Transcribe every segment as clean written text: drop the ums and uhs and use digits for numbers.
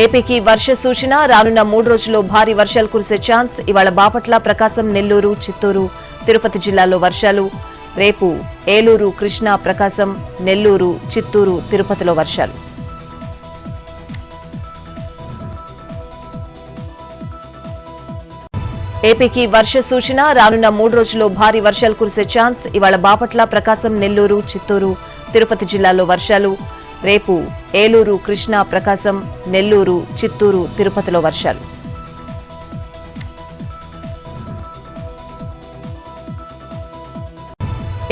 ఏపీకి వర్ష సూచన రానున్న 3 రోజుల్లో భారీ వర్షాలు కురిసే ఛాన్స్ ఇవాళ బాపట్ల ప్రకాశం నెల్లూరు చిత్తూరు తిరుపతి జిల్లాల్లో వర్షాలు రేపు ఏలూరు కృష్ణా ప్రకాశం నెల్లూరు చిత్తూరు తిరుపతిలో వర్షాలు ఏపీకి వర్ష సూచన రానున్న 3 రోజుల్లో భారీ వర్షాలు కురిసే ఛాన్స్ ఇవాళ బాపట్ల ప్రకాశం నెల్లూరు చిత్తూరు తిరుపతి జిల్లాల్లో వర్షాలు రేపు ఏలూరు కృష్ణా ప్రకాశం నెల్లూరు చిత్తూరు తిరుపతిలో వర్షాలు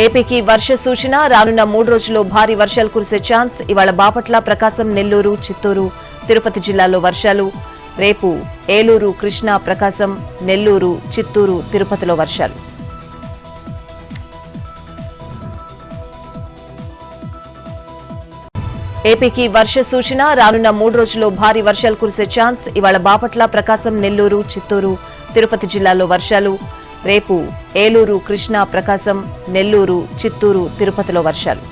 ఏపీకి వర్ష సూచన రానున్న 3 రోజుల్లో భారీ వర్షాలు కురిసే ఛాన్స్ ఇవాళ బాపట్ల ప్రకాశం నెల్లూరు చిత్తూరు తిరుపతి జిల్లాల్లో వర్షాలు రేపు ఏలూరు కృష్ణా ప్రకాశం నెల్లూరు చిత్తూరు తిరుపతిలో వర్షాలు ఏపీకి వర్ష సూచన రానున్న 3 రోజుల్లో భారీ వర్షాలు కురిసే ఛాన్స్ ఇవాళ బాపట్ల ప్రకాశం నెల్లూరు చిత్తూరు తిరుపతి జిల్లాల్లో వర్షాలు రేపు ఏలూరు కృష్ణా ప్రకాశం నెల్లూరు చిత్తూరు తిరుపతిలో వర్షాలు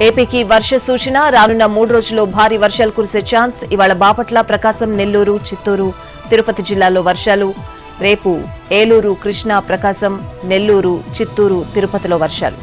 ఏపీకి వర్ష సూచన రానున్న 3 రోజుల్లో భారీ వర్షాలు కురిసే ఛాన్స్ ఇవాళ బాపట్ల ప్రకాశం నెల్లూరు చిత్తూరు తిరుపతి జిల్లాల్లో వర్షాలు రేపు ఏలూరు కృష్ణా ప్రకాశం నెల్లూరు చిత్తూరు తిరుపతిలో వర్షాలు